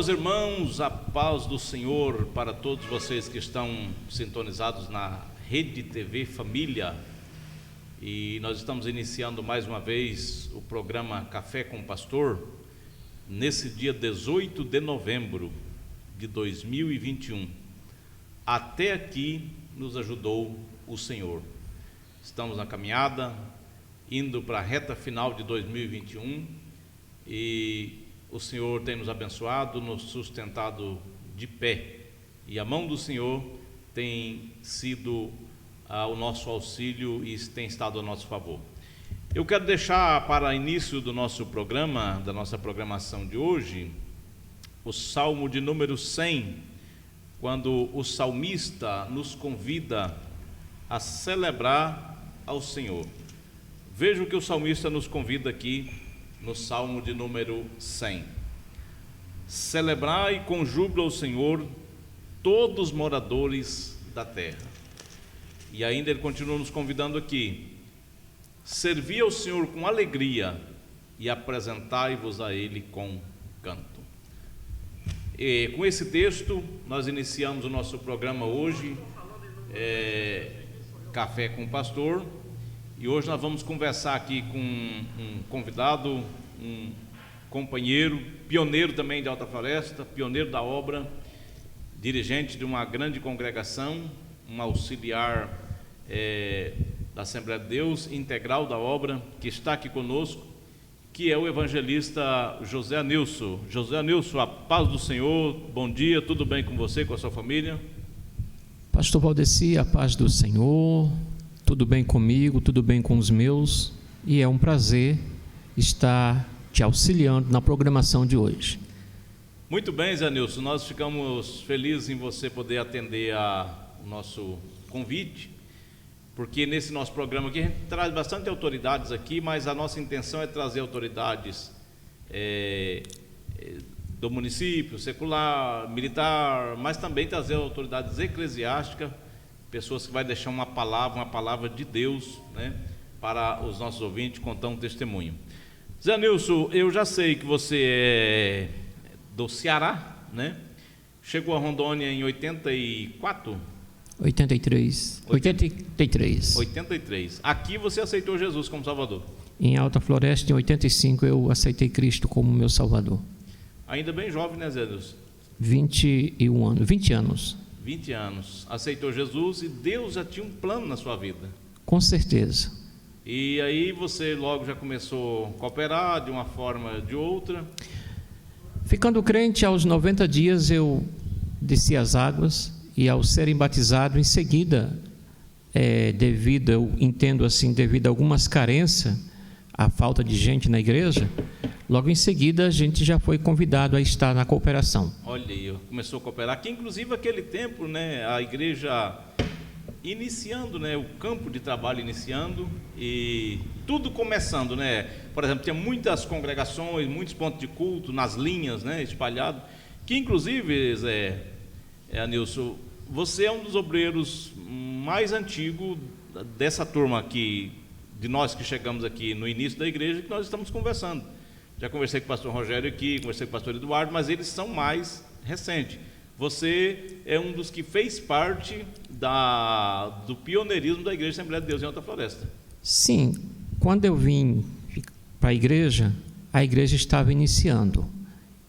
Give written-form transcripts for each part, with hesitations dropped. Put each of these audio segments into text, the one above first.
meus irmãos, a paz do Senhor para todos vocês que estão sintonizados na Rede TV Família. E nós estamos iniciando mais uma vez o programa Café com o Pastor, nesse dia 18 de novembro de 2021. Até aqui nos ajudou o Senhor. Estamos na caminhada, indo para a reta final de 2021 e o Senhor tem nos abençoado, nos sustentado de pé, e a mão do Senhor tem sido o nosso auxílio e tem estado a nosso favor. Eu quero deixar para início do nosso programa, da nossa programação de hoje, o Salmo de número 100, quando o salmista nos convida a celebrar ao Senhor. Veja o que o salmista nos convida aqui no Salmo de número 100. Celebrai com júbilo ao Senhor todos os moradores da terra. E ainda ele continua nos convidando aqui: servi ao Senhor com alegria e apresentai-vos a Ele com canto. E com esse texto nós iniciamos o nosso programa hoje, Café com o Pastor. E hoje nós vamos conversar aqui com um convidado, um companheiro, pioneiro também de Alta Floresta, pioneiro da obra, dirigente de uma grande congregação, um auxiliar da Assembleia de Deus, integral da obra, que está aqui conosco, que é o evangelista José Anilson. José Anilson, a paz do Senhor, bom dia, tudo bem com você, com a sua família? Pastor Valdeci, a paz do Senhor. Tudo bem comigo, tudo bem com os meus, e é um prazer estar te auxiliando na programação de hoje. Muito bem, Zé Nilson, nós ficamos felizes em você poder atender o nosso convite, porque nesse nosso programa aqui a gente traz bastante autoridades aqui, mas a nossa intenção é trazer autoridades do município, secular, militar, mas também trazer autoridades eclesiásticas, pessoas que vai deixar uma palavra de Deus, né, para os nossos ouvintes, contar um testemunho. Zé Nilson, eu já sei que você é do Ceará, né? Chegou a Rondônia em 84? 83. Aqui você aceitou Jesus como Salvador? Em Alta Floresta, em 85, eu aceitei Cristo como meu Salvador. Ainda bem jovem, né, Zé Nilson? 20 anos. 20 anos, aceitou Jesus e Deus já tinha um plano na sua vida. Com certeza. E aí você logo já começou a cooperar de uma forma ou de outra. Ficando crente, aos 90 dias eu desci as águas, e ao serem batizado, em seguida, eu entendo assim, devido a algumas carências, a falta de gente na igreja, logo em seguida a gente já foi convidado a estar na cooperação. Olha aí, começou a cooperar, aqui inclusive aquele tempo, né, a igreja iniciando, né, o campo de trabalho iniciando e tudo começando, né, por exemplo, tinha muitas congregações, muitos pontos de culto nas linhas, né, espalhados, que inclusive, Anilson, você é um dos obreiros mais antigos dessa turma aqui, de nós que chegamos aqui no início da igreja, que nós estamos conversando. Já conversei com o pastor Rogério aqui, conversei com o pastor Eduardo, mas eles são mais recentes. Você é um dos que fez parte do pioneirismo da Igreja Assembleia de Deus em Alta Floresta. Sim, quando eu vim para a igreja estava iniciando.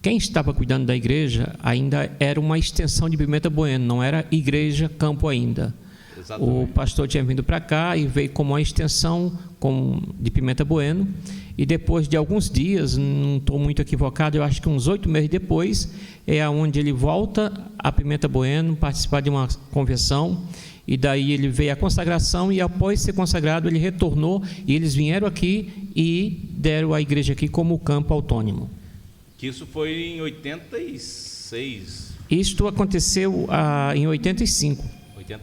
Quem estava cuidando da igreja ainda era uma extensão de Pimenta Bueno, não era igreja campo ainda. Exatamente. O pastor tinha vindo para cá e veio como uma extensão de Pimenta Bueno, e depois de alguns dias, não estou muito equivocado, eu acho que uns 8 meses depois, é onde ele volta a Pimenta Bueno, participar de uma conversão, e daí ele veio à consagração, e após ser consagrado ele retornou, e eles vieram aqui e deram a igreja aqui como campo autônomo. Que isso foi em 86? Isto aconteceu em 85,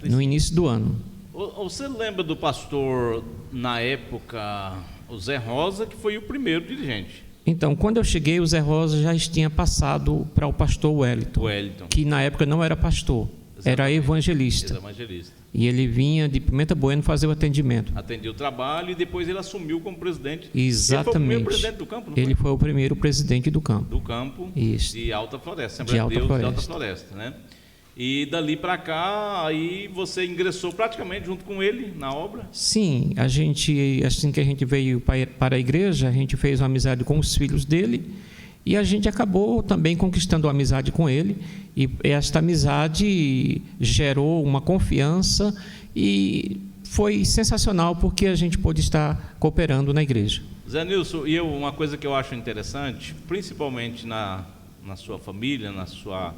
no início do ano. Você lembra do pastor, na época, o Zé Rosa, que foi o primeiro dirigente? Então, quando eu cheguei, o Zé Rosa já tinha passado para o pastor Wellington, que na época não era pastor, era evangelista. E ele vinha de Pimenta Bueno fazer o atendimento. Atendia o trabalho e depois ele assumiu como presidente. Exatamente. Ele foi o primeiro presidente do campo, não Ele foi o primeiro presidente do campo. Do campo. Isso. De Alta Floresta. De Alta Floresta. De Alta Floresta, né? E dali para cá, aí você ingressou praticamente junto com ele na obra? Sim, assim que a gente veio para a igreja, a gente fez uma amizade com os filhos dele e a gente acabou também conquistando a amizade com ele, e esta amizade gerou uma confiança e foi sensacional porque a gente pôde estar cooperando na igreja. Zé Nilson, e uma coisa que eu acho interessante, principalmente na sua família, na sua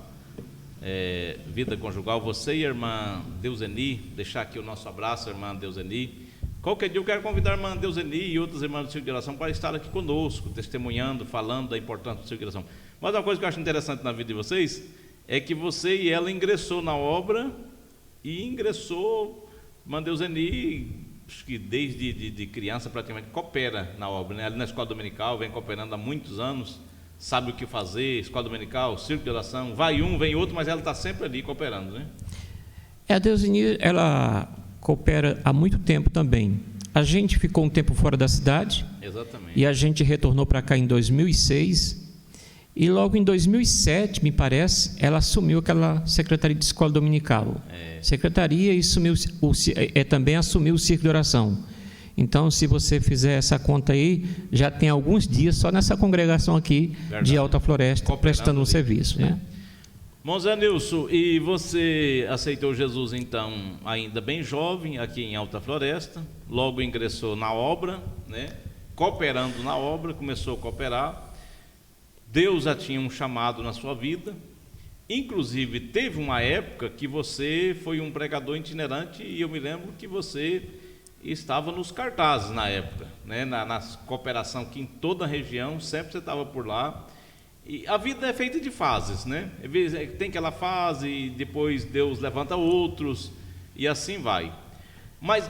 vida conjugal, você e a irmã Deuseni, deixar aqui o nosso abraço, irmã Deuseni. Qualquer dia eu quero convidar a irmã Deuseni e outras irmãs do Círculo de Oração para estar aqui conosco, testemunhando, falando da importância do Círculo de Oração. Mas uma coisa que eu acho interessante na vida de vocês é que você e ela ingressou na obra e ingressou, irmã Deuseni, acho que desde criança praticamente coopera na obra, né? Ali na escola dominical, vem cooperando há muitos anos. Sabe o que fazer, escola dominical, círculo de oração, vai um, vem outro, mas ela está sempre ali cooperando, né? A Deuseni, ela coopera há muito tempo também. A gente ficou um tempo fora da cidade. Exatamente. E a gente retornou para cá em 2006. E logo em 2007, me parece, ela assumiu aquela secretaria de escola dominical. Secretaria e também assumiu o círculo de oração. Então, se você fizer essa conta aí, já tem alguns dias só nessa congregação aqui. Verdade. De Alta Floresta, prestando um serviço, né? Bom, Zé Nilson, e você aceitou Jesus, então, ainda bem jovem, aqui em Alta Floresta, logo ingressou na obra, né? Cooperando na obra, começou a cooperar. Deus já tinha um chamado na sua vida, inclusive teve uma época que você foi um pregador itinerante, e eu me lembro que você estava nos cartazes na época, né? Na cooperação que em toda a região, sempre você estava por lá. E a vida é feita de fases, né? Tem aquela fase, depois Deus levanta outros, e assim vai. Mas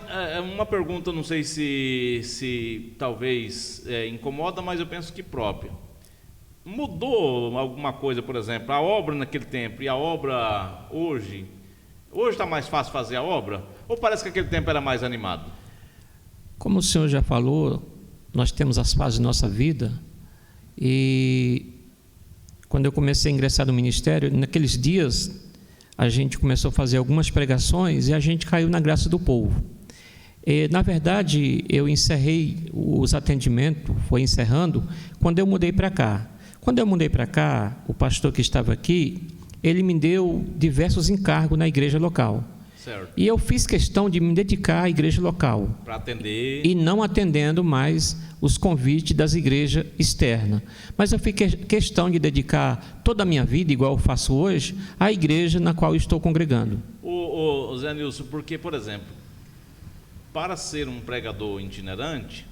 uma pergunta, não sei se talvez incomoda, mas eu penso que própria. Mudou alguma coisa, por exemplo, a obra naquele tempo e a obra hoje? Hoje está mais fácil fazer a obra? Ou parece que aquele tempo era mais animado? Como o senhor já falou, nós temos as fases de nossa vida, e quando eu comecei a ingressar no ministério, naqueles dias a gente começou a fazer algumas pregações e a gente caiu na graça do povo. E, na verdade, eu encerrei os atendimentos, foi encerrando, quando eu mudei para cá. Quando eu mudei para cá, o pastor que estava aqui, ele me deu diversos encargos na igreja local. Certo. E eu fiz questão de me dedicar à igreja local. Para atender. E não atendendo mais os convites das igrejas externas. Mas eu fiz questão de dedicar toda a minha vida, igual eu faço hoje, à igreja na qual estou congregando. O Zé Nilson, porque, por exemplo, para ser um pregador itinerante,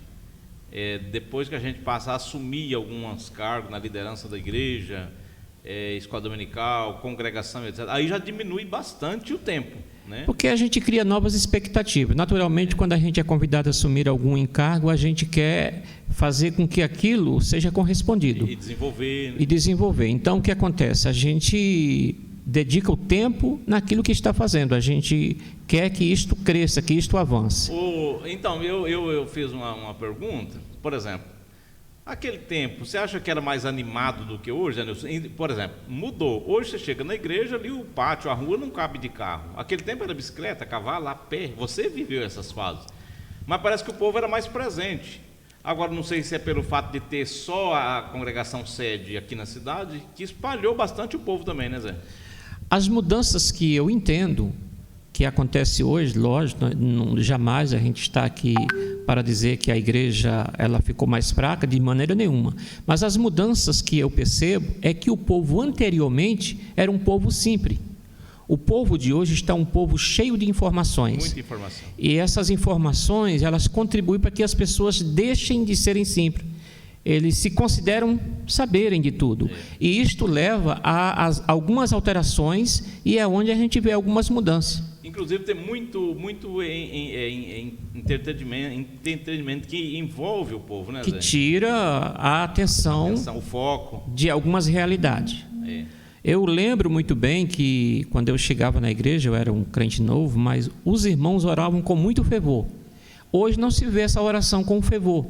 depois que a gente passa a assumir alguns cargos na liderança da igreja, escola dominical, congregação, etc., aí já diminui bastante o tempo, né? Porque a gente cria novas expectativas. Naturalmente, quando a gente é convidado a assumir algum encargo, a gente quer fazer com que aquilo seja correspondido. E desenvolver. E desenvolver. Então, o que acontece? A gente dedica o tempo naquilo que está fazendo. A gente quer que isto cresça, que isto avance. Então, eu fiz uma pergunta. Por exemplo, aquele tempo, você acha que era mais animado do que hoje, Anderson? Por exemplo, mudou. Hoje você chega na igreja, ali o pátio, a rua não cabe de carro. Aquele tempo era bicicleta, cavalo, a pé. Você viveu essas fases. Mas parece que o povo era mais presente. Agora, não sei se é pelo fato de ter só a congregação sede aqui na cidade, que espalhou bastante o povo também, né, Zé? As mudanças que eu entendo que acontece hoje, lógico, jamais a gente está aqui para dizer que a igreja ela ficou mais fraca, de maneira nenhuma. Mas as mudanças que eu percebo é que o povo anteriormente era um povo simples. O povo de hoje está um povo cheio de informações. Muita informação. E essas informações, elas contribuem para que as pessoas deixem de serem simples. Eles se consideram saberem de tudo. E isto leva a algumas alterações e é onde a gente vê algumas mudanças. Inclusive tem muito entretenimento que envolve o povo, né, Zé? Que tira a atenção o foco de algumas realidades. Eu lembro muito bem que quando eu chegava na igreja, eu era um crente novo, mas os irmãos oravam com muito fervor. Hoje não se vê essa oração com fervor.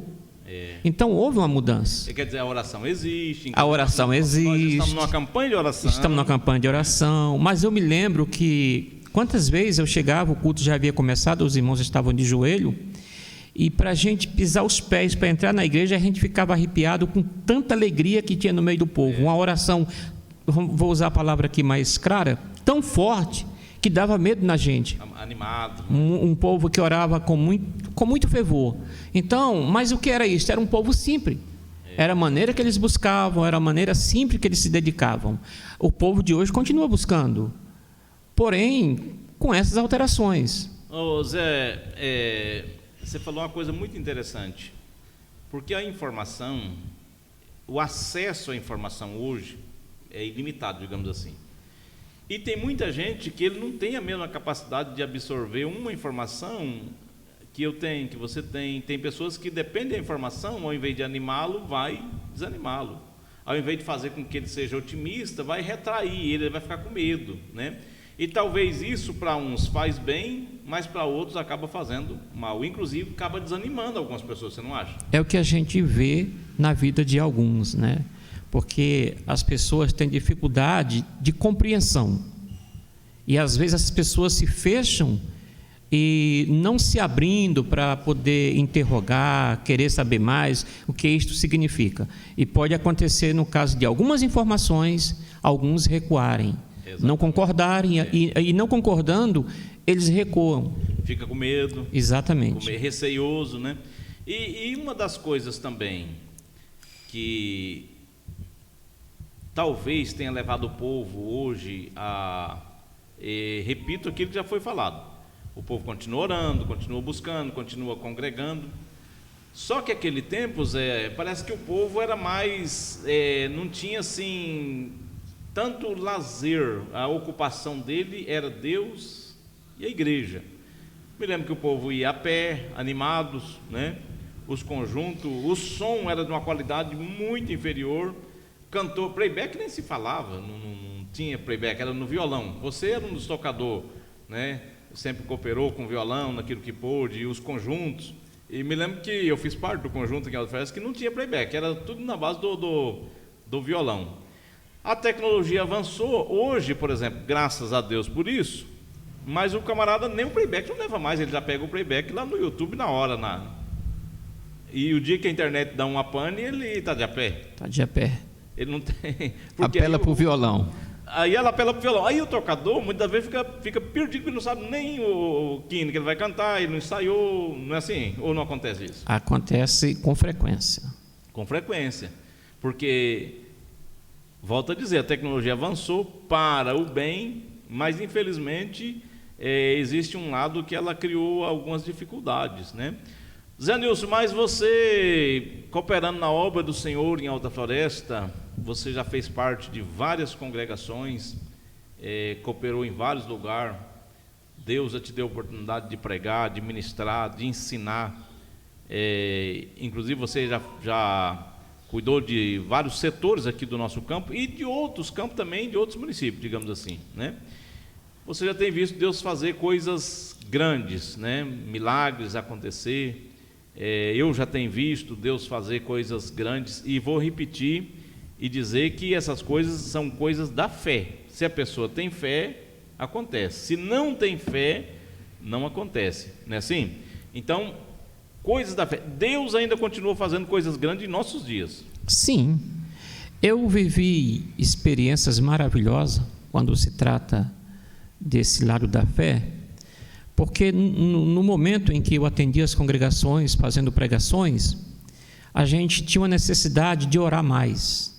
Então houve uma mudança. Quer dizer, a oração existe. A oração existe. Nós estamos numa campanha de oração. Estamos numa campanha de oração. Mas eu me lembro que quantas vezes eu chegava, o culto já havia começado, os irmãos estavam de joelho, e para a gente pisar os pés para entrar na igreja, a gente ficava arrepiado com tanta alegria que tinha no meio do povo. Uma oração, vou usar a palavra aqui mais clara, tão forte que dava medo na gente. Animado. Um povo que orava com muito fervor. Então, mas o que era isso? Era um povo simples. Era a maneira que eles buscavam, era a maneira simples que eles se dedicavam. O povo de hoje continua buscando, porém, com essas alterações. Ô Zé, você falou uma coisa muito interessante, porque a informação, o acesso à informação hoje é ilimitado, digamos assim. E tem muita gente que ele não tem a mesma capacidade de absorver uma informação que eu tenho, que você tem. Tem pessoas que dependem da informação, ao invés de animá-lo, vai desanimá-lo. Ao invés de fazer com que ele seja otimista, vai retrair, ele vai ficar com medo, né? E talvez isso para uns faz bem, mas para outros acaba fazendo mal. Inclusive, acaba desanimando algumas pessoas, você não acha? É o que a gente vê na vida de alguns, né? Porque as pessoas têm dificuldade de compreensão. E às vezes as pessoas se fecham e não se abrindo para poder interrogar, querer saber mais o que isto significa. E pode acontecer no caso de algumas informações, alguns recuarem, não concordarem, e não concordando, eles recuam. Fica com medo. Exatamente. Receioso, né? E uma das coisas também que talvez tenha levado o povo hoje a... repito aquilo que já foi falado. O povo continua orando, continua buscando, continua congregando. Só que aquele tempo, Zé, parece que o povo era mais... não tinha assim tanto lazer. A ocupação dele era Deus e a igreja. Me lembro que o povo ia a pé, animados, né? Os conjuntos, o som era de uma qualidade muito inferior. Cantor, playback nem se falava, não tinha playback, era no violão. Você era um dos tocadores, né? Sempre cooperou com o violão, naquilo que pôde, e os conjuntos. E me lembro que eu fiz parte do conjunto em Alta Floresta que não tinha playback, era tudo na base do violão. A tecnologia avançou, hoje, por exemplo, graças a Deus por isso, mas o camarada nem o playback não leva mais, ele já pega o playback lá no YouTube na hora. E o dia que a internet dá uma pane, ele está de a pé. Está de a pé. Ele não tem. Apela para o violão. Aí ela apela para o violão. Aí o tocador, muitas vezes, fica perdido, porque ele não sabe nem o quino que ele vai cantar, ele não ensaiou, não é assim? Ou não acontece isso? Acontece com frequência. Com frequência. Porque, volto a dizer, a tecnologia avançou para o bem, mas infelizmente existe um lado que ela criou algumas dificuldades, né? Zé Nilson, mas você, cooperando na obra do Senhor em Alta Floresta, você já fez parte de várias congregações, cooperou em vários lugares, Deus já te deu a oportunidade de pregar, de ministrar, de ensinar, inclusive você já cuidou de vários setores aqui do nosso campo e de outros campos também, de outros municípios, digamos assim, né? Você já tem visto Deus fazer coisas grandes, né? Milagres acontecer. Eu já tenho visto Deus fazer coisas grandes e vou repetir e dizer que essas coisas são coisas da fé. Se a pessoa tem fé, acontece. Se não tem fé, não acontece, não é assim? Então, coisas da fé. Deus ainda continua fazendo coisas grandes em nossos dias. Sim, eu vivi experiências maravilhosas quando se trata desse lado da fé, porque no momento em que eu atendia as congregações fazendo pregações, a gente tinha uma necessidade de orar mais.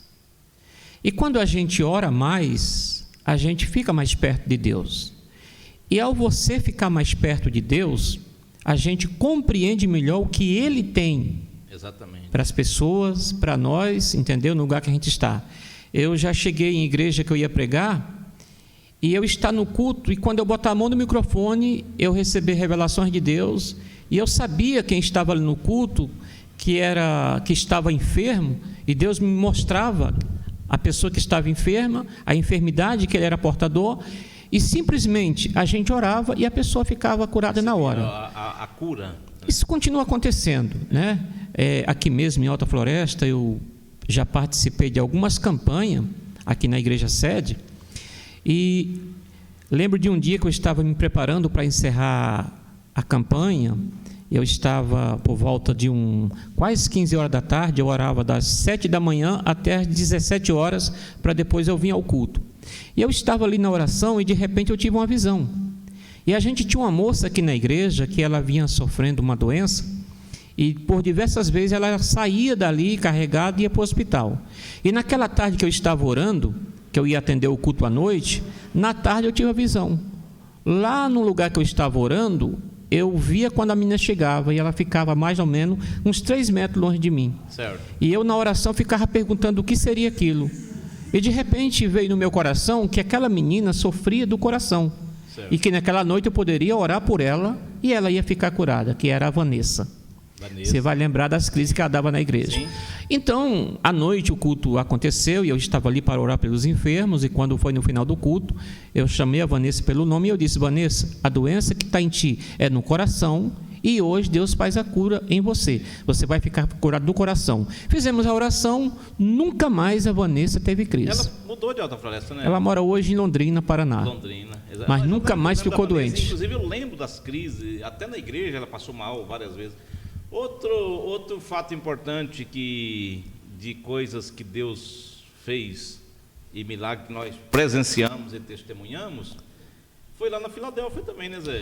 E quando a gente ora mais, a gente fica mais perto de Deus. E ao você ficar mais perto de Deus, a gente compreende melhor o que Ele tem. Exatamente. Para as pessoas, para nós, entendeu? No lugar que a gente está. Eu já cheguei em igreja que eu ia pregar, e eu estar no culto, e quando eu botar a mão no microfone, eu receber revelações de Deus, e eu sabia quem estava ali no culto, que estava enfermo, e Deus me mostrava a pessoa que estava enferma, a enfermidade que ele era portador, e simplesmente a gente orava e a pessoa ficava curada na hora. A cura. Isso continua acontecendo, né? Aqui mesmo em Alta Floresta, eu já participei de algumas campanhas aqui na igreja sede, e lembro de um dia que eu estava me preparando para encerrar a campanha. Eu estava por volta de quase 15 horas da tarde, eu orava das 7 da manhã até as 17 horas, para depois eu vir ao culto. E eu estava ali na oração e de repente eu tive uma visão. E a gente tinha uma moça aqui na igreja que ela vinha sofrendo uma doença, e por diversas vezes ela saía dali carregada e ia para o hospital. E naquela tarde que eu estava orando, que eu ia atender o culto à noite, na tarde eu tive a visão. Lá no lugar que eu estava orando, eu via quando a menina chegava, e ela ficava mais ou menos uns 3 metros longe de mim. Certo. E eu na oração ficava perguntando o que seria aquilo. E de repente veio no meu coração que aquela menina sofria do coração. Certo. E que naquela noite eu poderia orar por ela e ela ia ficar curada, que era a Vanessa. Você vai lembrar das crises que ela dava na igreja. Sim. Então, à noite o culto aconteceu e eu estava ali para orar pelos enfermos, e quando foi no final do culto, eu chamei a Vanessa pelo nome e eu disse: Vanessa, a doença que está em ti é no coração, e hoje Deus faz a cura em você. Você vai ficar curado do coração. Fizemos a oração, nunca mais a Vanessa teve crise. Ela mudou de Alta Floresta, né? Ela mora hoje em Londrina, Paraná. Londrina, exatamente. Mas nunca mais ficou doente. Inclusive eu lembro das crises, até na igreja ela passou mal várias vezes. Outro fato importante de coisas que Deus fez e milagre que nós presenciamos e testemunhamos, foi lá na Filadélfia também, né, Zé?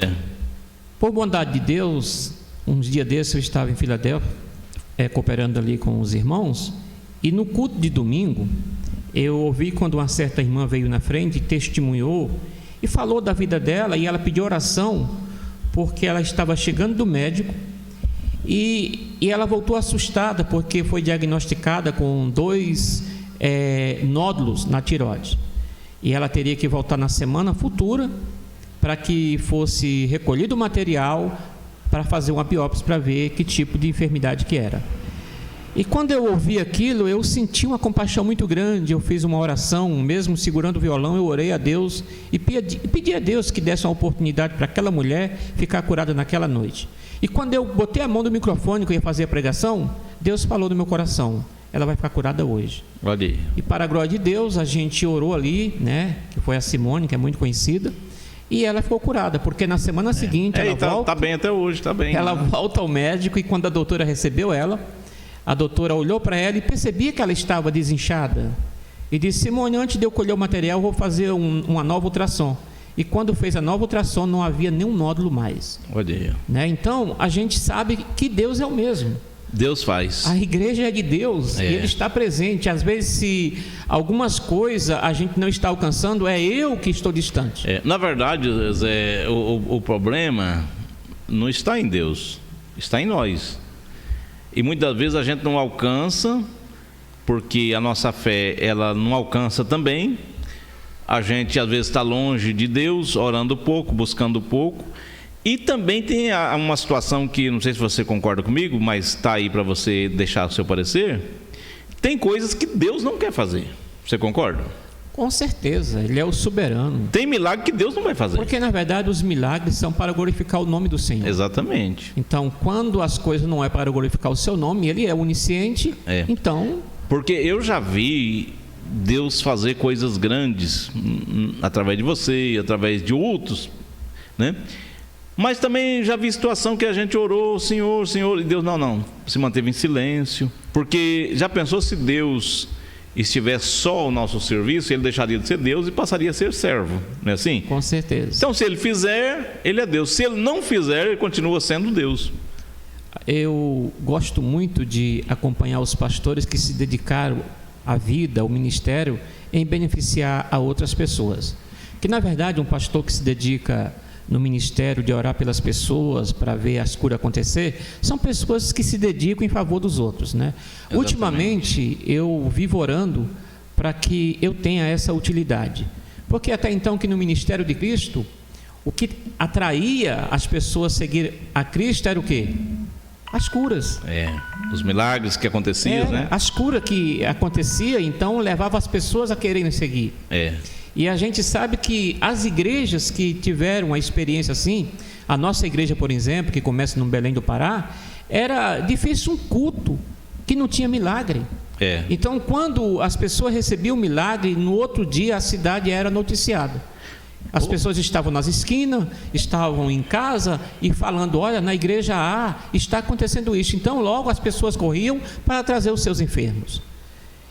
Por bondade de Deus, uns dias desses eu estava em Filadélfia, cooperando ali com os irmãos, e no culto de domingo, eu ouvi quando uma certa irmã veio na frente e testemunhou, e falou da vida dela, e ela pediu oração, porque ela estava chegando do médico, e ela voltou assustada, porque foi diagnosticada com 2 nódulos na tireoide, e ela teria que voltar na semana futura, para que fosse recolhido o material, para fazer uma biópsia, para ver que tipo de enfermidade que era. E quando eu ouvi aquilo, eu senti uma compaixão muito grande. Eu fiz uma oração, mesmo segurando o violão, eu orei a Deus e pedi a Deus que desse uma oportunidade para aquela mulher ficar curada naquela noite. E quando eu botei a mão no microfone que eu ia fazer a pregação, Deus falou no meu coração: ela vai ficar curada hoje. Valeu. E para a glória de Deus, a gente orou ali, né, que foi a Simone, que é muito conhecida, e ela ficou curada, porque na semana seguinte ela volta... Está bem até hoje, está bem. Ela volta ao médico, e quando a doutora recebeu ela, a doutora olhou para ela e percebia que ela estava desinchada. E disse: Simone, antes de eu colher o material, eu vou fazer uma nova ultrassom. E quando fez a nova ultrassom, não havia nenhum nódulo mais. Olha. Né? Então, a gente sabe que Deus é o mesmo. Deus faz. A igreja é de Deus, e Ele está presente. Às vezes, se algumas coisas a gente não está alcançando, é eu que estou distante. Na verdade, Zé, o problema não está em Deus, está em nós. E muitas vezes a gente não alcança, porque a nossa fé, ela não alcança também. A gente às vezes está longe de Deus, orando pouco, buscando pouco. E também tem uma situação que, não sei se você concorda comigo, mas está aí para você deixar o seu parecer. Tem coisas que Deus não quer fazer. Você concorda? Com certeza, Ele é o soberano. Tem milagre que Deus não vai fazer. Porque na verdade os milagres são para glorificar o nome do Senhor. Exatamente. Então, quando as coisas não é para glorificar o seu nome, Ele é onisciente. Então... Porque eu já vi Deus fazer coisas grandes através de você, através de outros, né? Mas também já vi situação que a gente orou: Senhor, Senhor, e Deus não se manteve em silêncio. Porque já pensou se Deus estivesse só ao nosso serviço, Ele deixaria de ser Deus e passaria a ser servo, não é assim? Com certeza. Então, se Ele fizer, Ele é Deus. Se Ele não fizer, Ele continua sendo Deus. Eu gosto muito de acompanhar os pastores que se dedicaram a vida, ao ministério, em beneficiar a outras pessoas. Que na verdade um pastor que se dedica no ministério de orar pelas pessoas para ver as curas acontecer, são pessoas que se dedicam em favor dos outros, né? Exatamente. Ultimamente eu vivo orando para que eu tenha essa utilidade, porque até então que no ministério de Cristo, o que atraía as pessoas a seguir a Cristo era o quê? As curas. Os milagres que aconteciam, né? As curas que aconteciam, então, levava as pessoas a quererem seguir. E a gente sabe que as igrejas que tiveram uma experiência assim, a nossa igreja, por exemplo, que começa no Belém do Pará, era difícil um culto que não tinha milagre. Então, quando as pessoas recebiam o milagre, no outro dia a cidade era noticiada. As pessoas estavam nas esquinas, estavam em casa e falando: olha, na igreja A está acontecendo isso. Então logo as pessoas corriam para trazer os seus enfermos.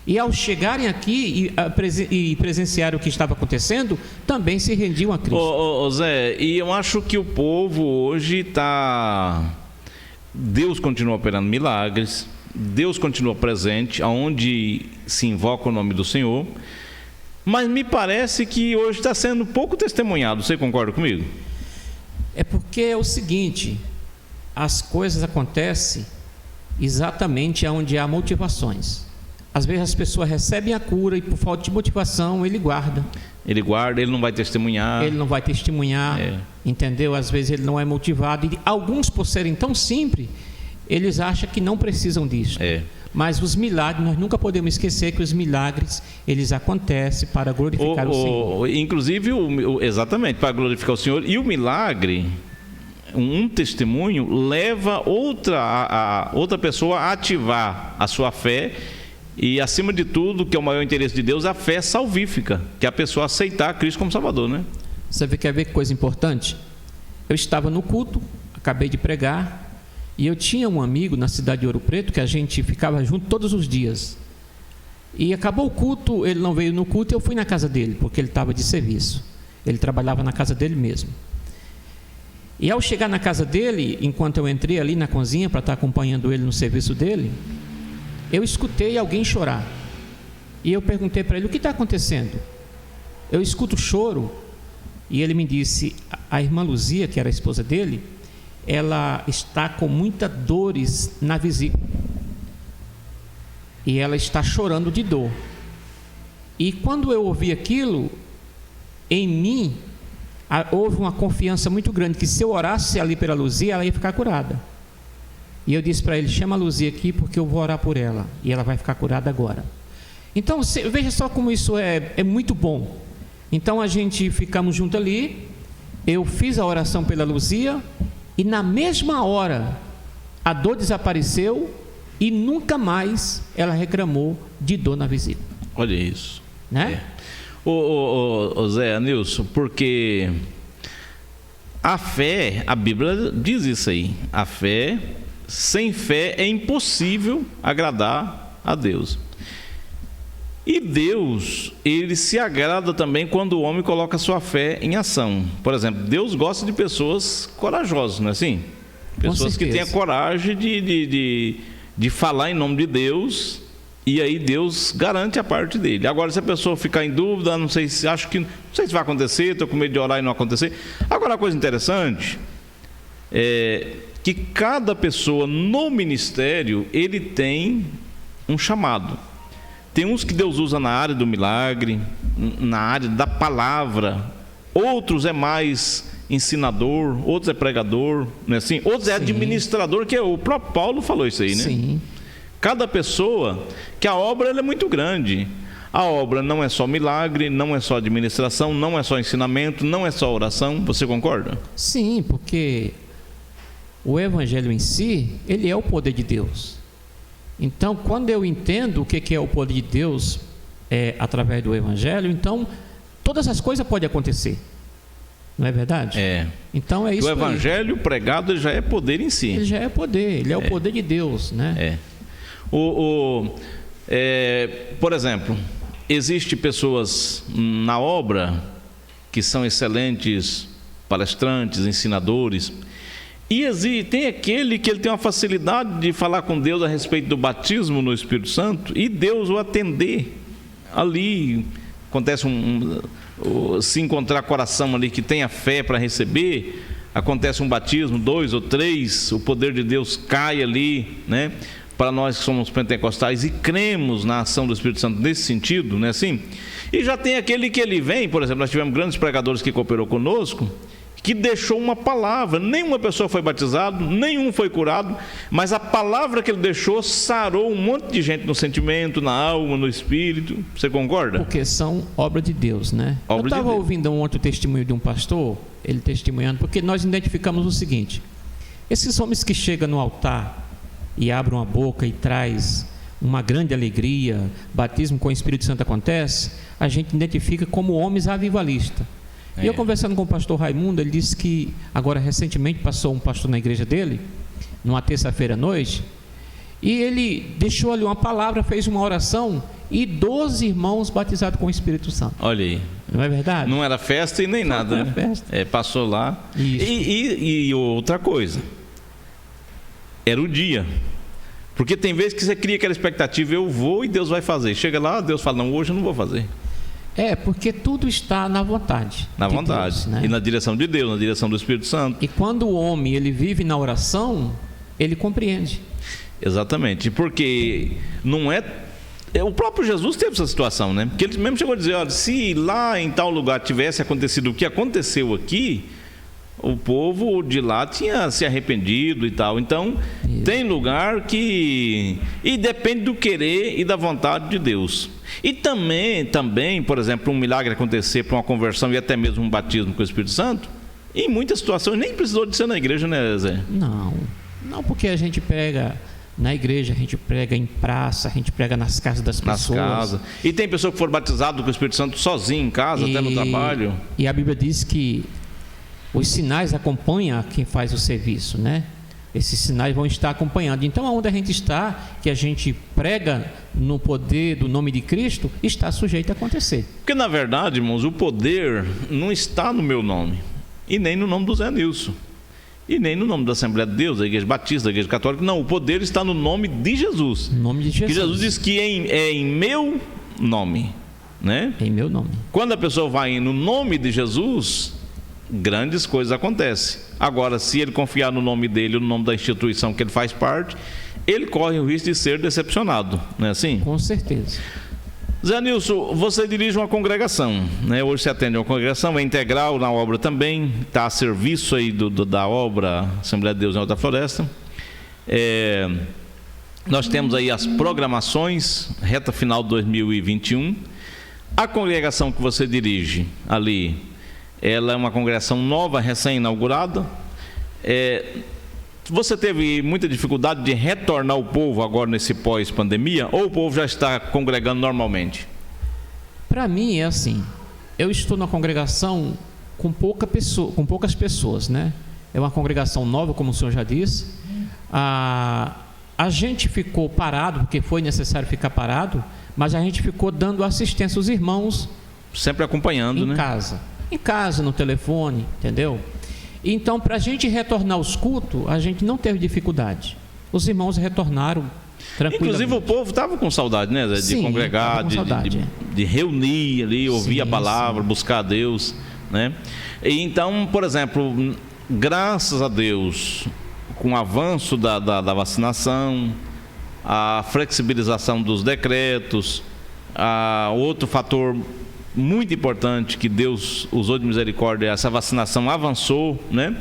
E ao chegarem aqui e presenciar o que estava acontecendo, também se rendiam a Cristo. Zé, e eu acho que o povo hoje está... Deus continua operando milagres, Deus continua presente, aonde se invoca o nome do Senhor, mas me parece que hoje está sendo pouco testemunhado. Você concorda comigo? É porque é o seguinte: as coisas acontecem exatamente onde há motivações. Às vezes as pessoas recebem a cura e por falta de motivação ele guarda, ele não vai testemunhar. Entendeu? Às vezes ele não é motivado, e alguns, por serem tão simples, eles acham que não precisam disso. Mas os milagres, nós nunca podemos esquecer que os milagres, eles acontecem para glorificar o Senhor. Inclusive, exatamente, para glorificar o Senhor. E o milagre, um testemunho, leva outra pessoa a ativar a sua fé. E, acima de tudo, que é o maior interesse de Deus, a fé salvífica, que é a pessoa aceitar Cristo como Salvador, né? Você quer ver que coisa importante? Eu estava no culto, acabei de pregar, e eu tinha um amigo na cidade de Ouro Preto, que a gente ficava junto todos os dias. E acabou o culto, ele não veio no culto, eu fui na casa dele, porque ele estava de serviço. Ele trabalhava na casa dele mesmo. E ao chegar na casa dele, enquanto eu entrei ali na cozinha para estar acompanhando ele no serviço dele, eu escutei alguém chorar. E eu perguntei para ele: o que está acontecendo? Eu escuto choro. E ele me disse: a irmã Luzia, que era a esposa dele, ela está com muitas dores na vesícula. E ela está chorando de dor. E quando eu ouvi aquilo, em mim houve uma confiança muito grande, que se eu orasse ali pela Luzia, ela ia ficar curada. E eu disse para ele: chama a Luzia aqui, porque eu vou orar por ela, e ela vai ficar curada agora. Então, veja só como isso é muito bom. Então a gente ficamos juntos ali, eu fiz a oração pela Luzia, e na mesma hora a dor desapareceu, e nunca mais ela reclamou de dor na vesícula. Olha isso, né? Zé Nilson, porque a fé, a Bíblia diz isso aí, a fé, sem fé é impossível agradar a Deus. E Deus, ele se agrada também quando o homem coloca sua fé em ação. Por exemplo, Deus gosta de pessoas corajosas, não é assim? Pessoas que têm a coragem de falar em nome de Deus, e aí Deus garante a parte dele. Agora, se a pessoa ficar em dúvida, não sei se vai acontecer, estou com medo de orar e não acontecer. Agora, a coisa interessante é que cada pessoa no ministério, ele tem um chamado. Tem uns que Deus usa na área do milagre, na área da palavra. Outros é mais ensinador, outros é pregador, não é assim? Outros é administrador, que o próprio Paulo falou isso aí, né? Sim. Cada pessoa, que a obra ela é muito grande. A obra não é só milagre, não é só administração, não é só ensinamento, não é só oração. Você concorda? Sim, porque o evangelho em si, ele é o poder de Deus. Então, quando eu entendo o que é o poder de Deus através do evangelho, então todas as coisas podem acontecer. Não é verdade? Então é isso. O evangelho aí pregado, ele já é poder em si. Ele já é poder, ele é o poder de Deus, né? Por exemplo, existem pessoas na obra que são excelentes palestrantes, ensinadores. E tem aquele que ele tem uma facilidade de falar com Deus a respeito do batismo no Espírito Santo, e Deus o atender ali. Acontece se encontrar coração ali que tenha fé para receber, acontece um batismo, 2 ou 3, o poder de Deus cai ali, né? Para nós que somos pentecostais e cremos na ação do Espírito Santo nesse sentido, não é assim? E já tem aquele que ele vem, por exemplo, nós tivemos grandes pregadores que cooperou conosco, que deixou uma palavra. Nenhuma pessoa foi batizada, nenhum foi curado, mas a palavra que ele deixou sarou um monte de gente no sentimento, na alma, no espírito. Você concorda? Porque são obra de Deus, né? Obra Eu estava ouvindo um outro testemunho de um pastor, ele testemunhando, porque nós identificamos o seguinte: esses homens que chegam no altar e abrem a boca e traz uma grande alegria, batismo com o Espírito Santo acontece, a gente identifica como homens avivalistas. E eu conversando com o pastor Raimundo, ele disse que agora recentemente passou um pastor na igreja dele, numa terça-feira à noite, e ele deixou ali uma palavra, fez uma oração, e 12 irmãos batizados com o Espírito Santo. Olha aí. Não é verdade? Não era festa e nem nada, Não era né? festa. Passou lá. Isso. E outra coisa, era o dia. Porque tem vezes que você cria aquela expectativa, eu vou e Deus vai fazer. Chega lá, Deus fala, não, hoje eu não vou fazer. Porque tudo está na vontade. Na vontade. Deus, né? E na direção de Deus, na direção do Espírito Santo. E quando o homem ele vive na oração, ele compreende. Exatamente. Porque não é... O próprio Jesus teve essa situação, né? Porque ele mesmo chegou a dizer, olha, se lá em tal lugar tivesse acontecido o que aconteceu aqui, o povo de lá tinha se arrependido e tal. Então, isso. Tem lugar que... E depende do querer e da vontade de Deus. E também, por exemplo, um milagre acontecer para uma conversão e até mesmo um batismo com o Espírito Santo, em muitas situações nem precisou de ser na igreja, né, Zé? Não, porque a gente prega na igreja, a gente prega em praça, a gente prega nas casas das pessoas. Nas casas. E tem pessoa que for batizado com o Espírito Santo sozinho em casa, até no trabalho. E a Bíblia diz que os sinais acompanham quem faz o serviço, né? Esses sinais vão estar acompanhando. Então, aonde a gente está, que a gente prega no poder do nome de Cristo, está sujeito a acontecer. Porque, na verdade, irmãos, o poder não está no meu nome, e nem no nome do Zé Nilson, e nem no nome da Assembleia de Deus, da Igreja Batista, da Igreja Católica. Não, o poder está no nome de Jesus. No nome de Jesus. Que Jesus diz que é em meu nome, né? Em meu nome. Quando a pessoa vai no nome de Jesus, grandes coisas acontecem. Agora, se ele confiar no nome dele, no nome da instituição que ele faz parte, ele corre o risco de ser decepcionado, não é assim? Com certeza. Zé Nilson, você dirige uma congregação, né? Hoje você atende uma congregação, é integral na obra também, está a serviço aí da obra Assembleia de Deus em Alta Floresta. Nós temos aí as programações, reta final de 2021. A congregação que você dirige ali, ela é uma congregação nova, recém-inaugurada. Você teve muita dificuldade de retornar o povo agora nesse pós-pandemia, ou o povo já está congregando normalmente? Para mim é assim, eu estou na congregação com poucas pessoas, né? É uma congregação nova, como o senhor já disse. A gente ficou parado, porque foi necessário ficar parado, mas a gente ficou dando assistência aos irmãos. Sempre acompanhando, né? Em casa, no telefone, entendeu? Então, para a gente retornar aos cultos, a gente não teve dificuldade. Os irmãos retornaram tranquilamente. Inclusive o povo estava com saudade, né, Zé? De Sim, congregar, de reunir ali, ouvir a palavra, buscar a Deus, né? E então, por exemplo, graças a Deus, com o avanço da vacinação, a flexibilização dos decretos, outro fator muito importante que Deus usou de misericórdia, essa vacinação avançou, né?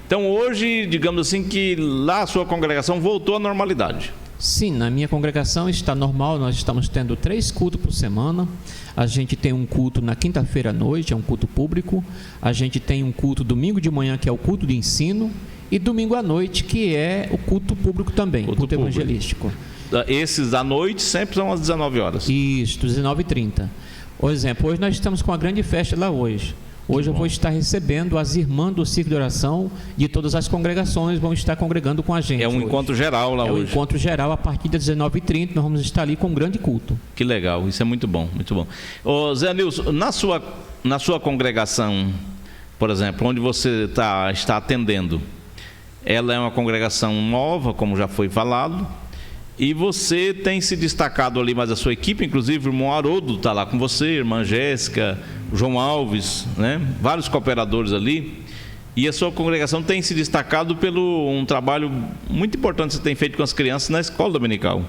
Então hoje, digamos assim, que lá a sua congregação voltou à normalidade. Sim, na minha congregação está normal, nós estamos tendo 3 cultos por semana. A gente tem um culto na quinta-feira à noite, é um culto público. A gente tem um culto domingo de manhã, que é o culto de ensino, e domingo à noite, que é o culto público também, o culto evangelístico. Esses à noite sempre são às 19 horas. Isso, 19h30. Por exemplo, hoje nós estamos com uma grande festa lá hoje. Hoje eu vou estar recebendo as irmãs do ciclo de oração de todas as congregações, vão estar congregando com a gente. É um encontro geral lá hoje. É um encontro geral, a partir das 19h30 nós vamos estar ali com um grande culto. Que legal, isso é muito bom, muito bom. Ô, Zé Nilson, na sua congregação, por exemplo, onde você está atendendo, ela é uma congregação nova, como já foi falado, e você tem se destacado ali, mas a sua equipe, inclusive o irmão Haroldo está lá com você, irmã Jéssica, o João Alves, né? Vários cooperadores ali, e a sua congregação tem se destacado pelo um trabalho muito importante que você tem feito com as crianças na escola dominical.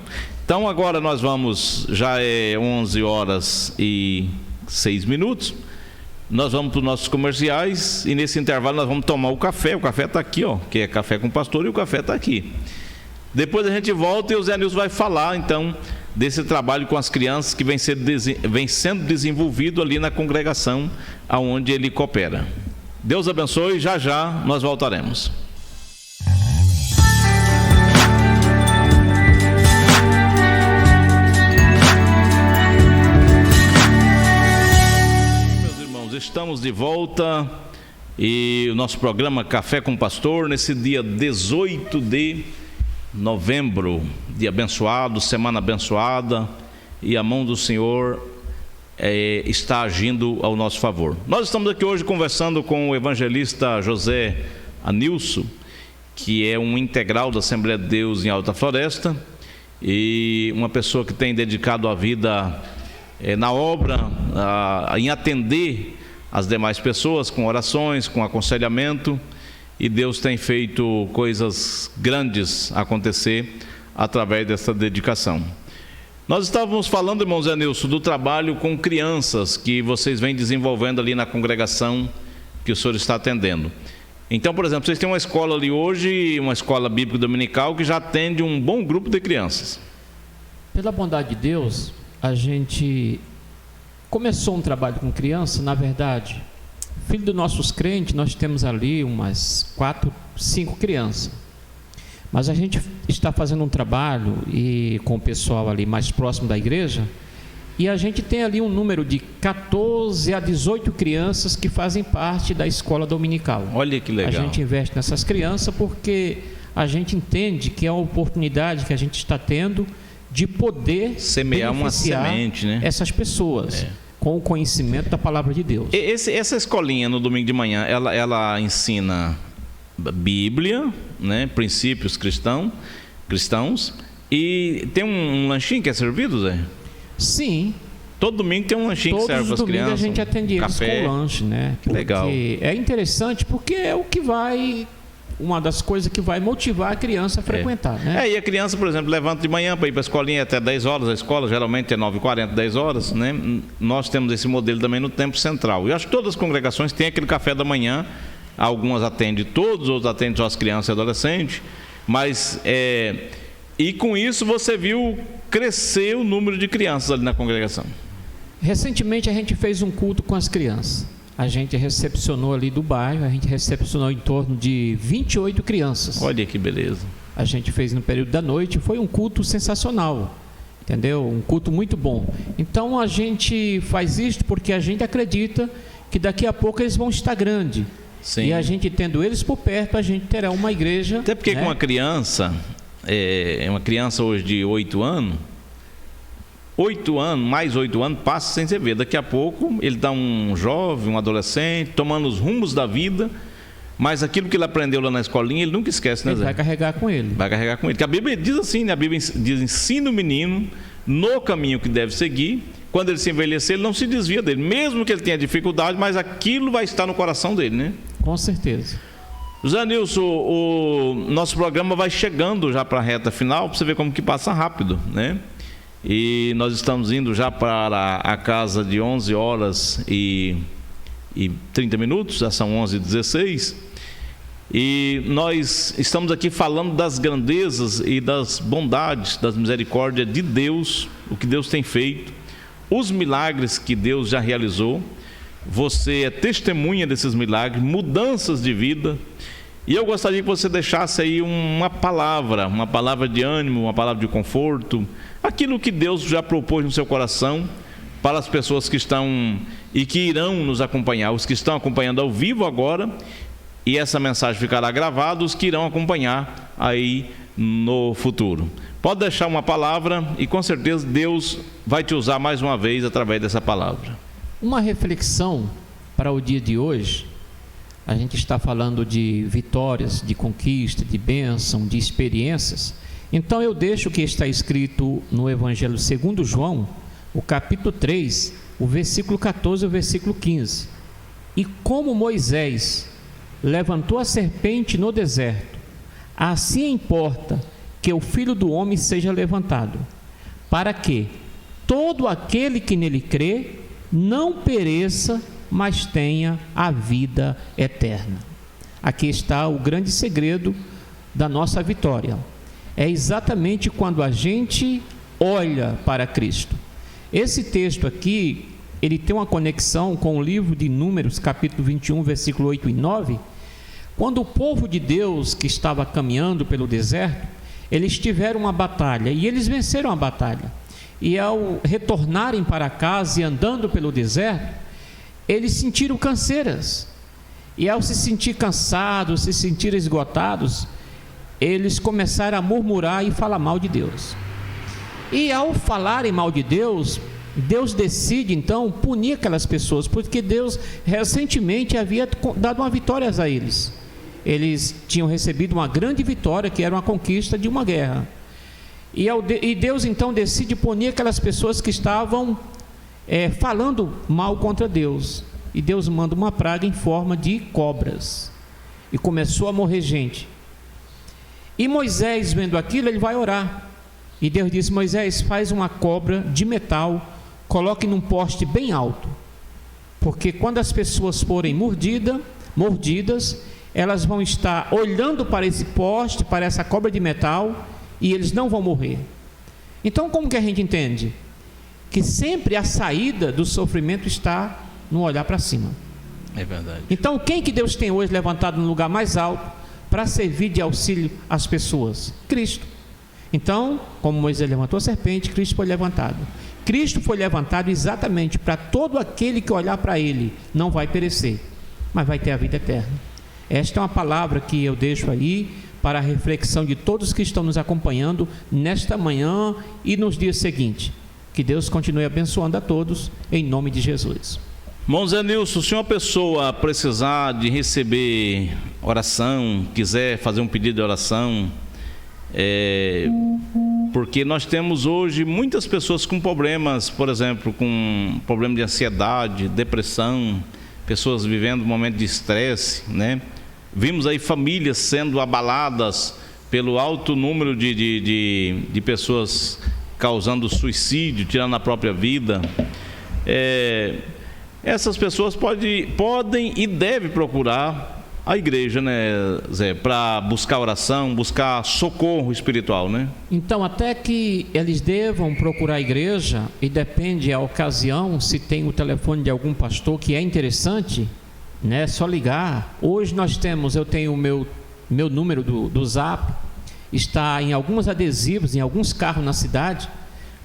Então agora nós vamos, já é 11h06. nós vamos para os nossos comerciais e nesse intervalo nós vamos tomar o café está aqui, ó, que é Café com o Pastor, e o café está aqui. Depois a gente volta e o Zé Nilson vai falar então desse trabalho com as crianças que vem sendo desenvolvido ali na congregação aonde ele coopera. Deus abençoe, já já nós voltaremos. Meus irmãos, estamos de volta e o nosso programa Café com o Pastor nesse dia 18 de novembro, dia abençoado, semana abençoada, e a mão do Senhor está agindo ao nosso favor. Nós estamos aqui hoje conversando com o evangelista José Anilson, que é um integral da Assembleia de Deus em Alta Floresta e uma pessoa que tem dedicado a vida na obra, em atender as demais pessoas com orações, com aconselhamento. E Deus tem feito coisas grandes acontecer através dessa dedicação. Nós estávamos falando, irmão Zé Nilson, do trabalho com crianças que vocês vêm desenvolvendo ali na congregação que o senhor está atendendo. Então, por exemplo, vocês têm uma escola ali hoje, uma escola bíblica dominical, que já atende um bom grupo de crianças. Pela bondade de Deus, a gente começou um trabalho com criança, na verdade. Filho dos nossos crentes, nós temos ali umas 4, 5 crianças. Mas a gente está fazendo um trabalho com o pessoal ali mais próximo da igreja, e a gente tem ali um número de 14 a 18 crianças que fazem parte da escola dominical. Olha que legal. A gente investe nessas crianças porque a gente entende que é uma oportunidade que a gente está tendo de poder semear uma semente, né? Essas pessoas. Com o conhecimento da palavra de Deus. Essa escolinha no domingo de manhã, ela ensina Bíblia, né, princípios cristãos, e tem um lanchinho que é servido, Zé? Sim. Todo domingo tem um lanchinho que serve para as crianças. Todos os domingos a gente atende eles com lanche, né? Que legal. É interessante porque é o que vai... uma das coisas que vai motivar a criança a frequentar, né? E a criança, por exemplo, levanta de manhã para ir para a escolinha até 10 horas, a escola geralmente é 9h40, 10 horas, né? Nós temos esse modelo também no tempo central. Eu acho que todas as congregações têm aquele café da manhã, algumas atendem todos, outros atendem só as crianças e adolescentes, mas e com isso você viu crescer o número de crianças ali na congregação. Recentemente a gente fez um culto com as crianças. A gente recepcionou ali do bairro, a gente recepcionou em torno de 28 crianças. Olha que beleza. A gente fez no período da noite, foi um culto sensacional, entendeu? Um culto muito bom. Então a gente faz isso porque a gente acredita que daqui a pouco eles vão estar grandes. Sim. E a gente tendo eles por perto, a gente terá uma igreja... Até porque com uma criança, uma criança hoje de 8 anos... 8 anos, mais 8 anos, passa sem você ver. Daqui a pouco ele está um jovem, um adolescente, tomando os rumos da vida, mas aquilo que ele aprendeu lá na escolinha, ele nunca esquece, né, Zé? Ele vai carregar com ele. Vai carregar com ele. Porque a Bíblia diz assim, né? A Bíblia diz: ensina o menino no caminho que deve seguir. Quando ele se envelhecer, ele não se desvia dele. Mesmo que ele tenha dificuldade, mas aquilo vai estar no coração dele, né? Com certeza. Zé Nilson, o nosso programa vai chegando já para a reta final, para você ver como que passa rápido, né? E nós estamos indo já para a casa de 11 horas e 30 minutos, já são 11h16. E nós estamos aqui falando das grandezas e das bondades, das misericórdias de Deus, o que Deus tem feito, os milagres que Deus já realizou. Você é testemunha desses milagres, mudanças de vida. E eu gostaria que você deixasse aí uma palavra de ânimo, uma palavra de conforto, aquilo que Deus já propôs no seu coração para as pessoas que estão e que irão nos acompanhar, os que estão acompanhando ao vivo agora, e essa mensagem ficará gravada, os que irão acompanhar aí no futuro. Pode deixar uma palavra e com certeza Deus vai te usar mais uma vez através dessa palavra. Uma reflexão para o dia de hoje. A gente está falando de vitórias, de conquista, de bênção, de experiências. Então eu deixo o que está escrito no Evangelho segundo João, o capítulo 3, o versículo 14 e o versículo 15. E como Moisés levantou a serpente no deserto, assim importa que o Filho do Homem seja levantado, para que todo aquele que nele crê não pereça, mas tenha a vida eterna. Aqui está o grande segredo da nossa vitória. É exatamente quando a gente olha para Cristo. Esse texto aqui, ele tem uma conexão com o livro de Números, capítulo 21, versículo 8 e 9, quando o povo de Deus que estava caminhando pelo deserto, eles tiveram uma batalha e eles venceram a batalha. E ao retornarem para casa e andando pelo deserto, eles sentiram canseiras. E ao se sentir cansados, se sentir esgotados, eles começaram a murmurar e falar mal de Deus. E ao falarem mal de Deus, Deus decide então punir aquelas pessoas, porque Deus recentemente havia dado uma vitória a eles. Eles tinham recebido uma grande vitória, que era uma conquista de uma guerra. E Deus então decide punir aquelas pessoas que estavam falando mal contra Deus. E Deus manda uma praga em forma de cobras. E começou a morrer gente. E Moisés, vendo aquilo, ele vai orar. E Deus disse: Moisés, faz uma cobra de metal, coloque num poste bem alto. Porque quando as pessoas forem mordidas, elas vão estar olhando para esse poste, para essa cobra de metal, e eles não vão morrer. Então, como que a gente entende? Que sempre a saída do sofrimento está no olhar para cima. É verdade. Então, quem que Deus tem hoje levantado no lugar mais alto para servir de auxílio às pessoas? Cristo. Então, como Moisés levantou a serpente, Cristo foi levantado. Cristo foi levantado exatamente para todo aquele que olhar para Ele, não vai perecer, mas vai ter a vida eterna. Esta é uma palavra que eu deixo aí para a reflexão de todos que estão nos acompanhando nesta manhã e nos dias seguintes. Que Deus continue abençoando a todos, em nome de Jesus. Irmão Zé Nilson, se uma pessoa precisar de receber oração, quiser fazer um pedido de oração, porque nós temos hoje muitas pessoas com problemas, por exemplo, com problema de ansiedade, depressão, pessoas vivendo um momento de estresse, né? Vimos aí famílias sendo abaladas pelo alto número de pessoas causando suicídio, tirando a própria vida. Essas pessoas podem e devem procurar a igreja, né, Zé, para buscar oração, buscar socorro espiritual, né? Então, até que eles devam procurar a igreja, e depende a ocasião, se tem o telefone de algum pastor que é interessante, né, só ligar. Hoje eu tenho o meu número do Zap, está em alguns adesivos, em alguns carros na cidade.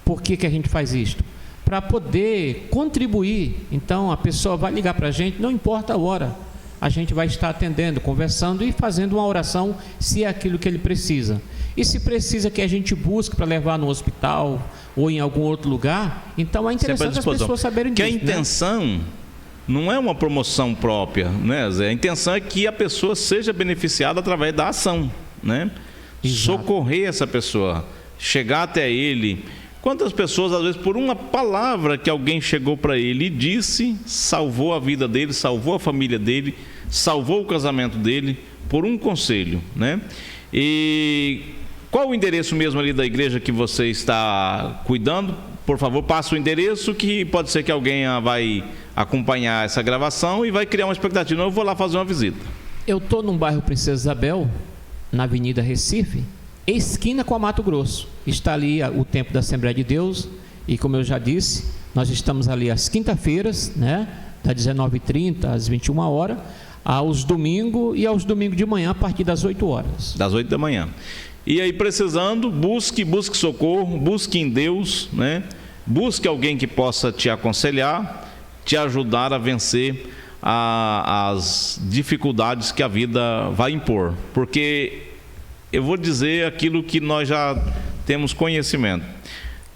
Por que a gente faz isto? Para poder contribuir. Então, a pessoa vai ligar para a gente, não importa a hora, a gente vai estar atendendo, conversando e fazendo uma oração, se é aquilo que ele precisa. E se precisa que a gente busque para levar no hospital ou em algum outro lugar, então é interessante as pessoas saberem disso. Que a intenção não é uma promoção própria, né, Zé? A intenção é que a pessoa seja beneficiada através da ação, né? Exato. Socorrer essa pessoa, chegar até ele. Quantas pessoas, às vezes, por uma palavra que alguém chegou para ele e disse, salvou a vida dele, salvou a família dele, salvou o casamento dele, por um conselho, né? E qual o endereço mesmo ali da igreja que você está cuidando? Por favor, passa o endereço, que pode ser que alguém vai acompanhar essa gravação e vai criar uma expectativa. Eu vou lá fazer uma visita. Eu estou no bairro Princesa Isabel, na Avenida Recife, esquina com a Mato Grosso. Está ali o Templo da Assembleia de Deus, e como eu já disse, nós estamos ali às quinta-feiras, né, das 19h30 às 21 horas, aos domingos e aos domingos de manhã a partir das 8 horas. Das 8 da manhã. E aí, precisando, busque socorro, busque em Deus, né? Busque alguém que possa te aconselhar, te ajudar a vencer as dificuldades que a vida vai impor. Porque eu vou dizer aquilo que nós já temos conhecimento.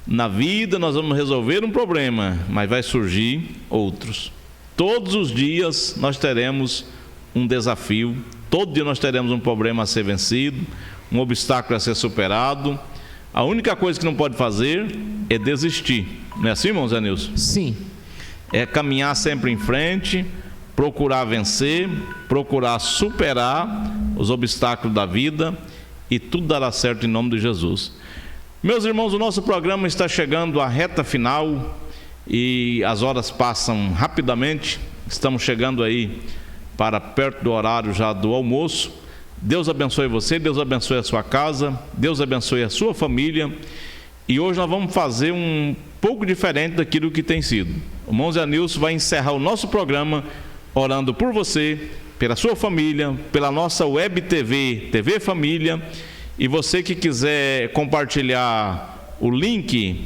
Na vida nós vamos resolver um problema, mas vai surgir outros. Todos os dias nós teremos um desafio, todo dia nós teremos um problema a ser vencido, um obstáculo a ser superado. A única coisa que não pode fazer é desistir. Não é assim, irmão Zé Nilson? Sim. É caminhar sempre em frente, procurar vencer, procurar superar os obstáculos da vida, e tudo dará certo em nome de Jesus. Meus irmãos, o nosso programa está chegando à reta final e as horas passam rapidamente. Estamos chegando aí para perto do horário já do almoço. Deus abençoe você, Deus abençoe a sua casa, Deus abençoe a sua família. E hoje nós vamos fazer um pouco diferente daquilo que tem sido. O irmão Zé Nilson vai encerrar o nosso programa orando por você, pela sua família, pela nossa web TV, TV Família. E você que quiser compartilhar o link,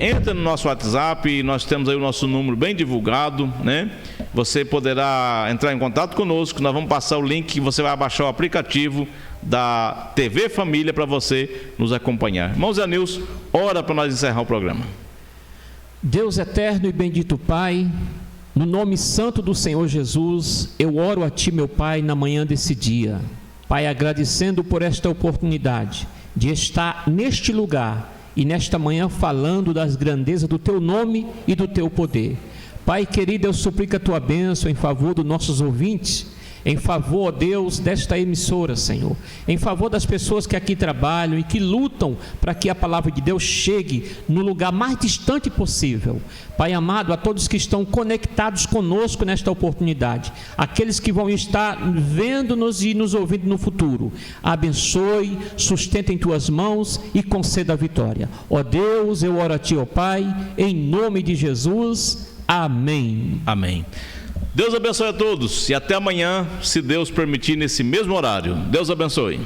entra no nosso WhatsApp, nós temos aí o nosso número bem divulgado, né? Você poderá entrar em contato conosco, nós vamos passar o link que você vai baixar o aplicativo da TV Família para você nos acompanhar. Irmão Zé Nilson, ora para nós encerrar o programa. Deus eterno e bendito Pai, no nome santo do Senhor Jesus, eu oro a Ti, meu Pai, na manhã desse dia. Pai, agradecendo por esta oportunidade de estar neste lugar e nesta manhã falando das grandezas do Teu nome e do Teu poder. Pai querido, eu suplico a Tua bênção em favor dos nossos ouvintes, em favor, ó Deus, desta emissora, Senhor, em favor das pessoas que aqui trabalham e que lutam para que a palavra de Deus chegue no lugar mais distante possível. Pai amado, a todos que estão conectados conosco nesta oportunidade, aqueles que vão estar vendo-nos e nos ouvindo no futuro, abençoe, sustenta em Tuas mãos e conceda a vitória. Ó Deus, eu oro a Ti, ó Pai, em nome de Jesus. Amém. Amém. Deus abençoe a todos e até amanhã, se Deus permitir, nesse mesmo horário. Deus abençoe.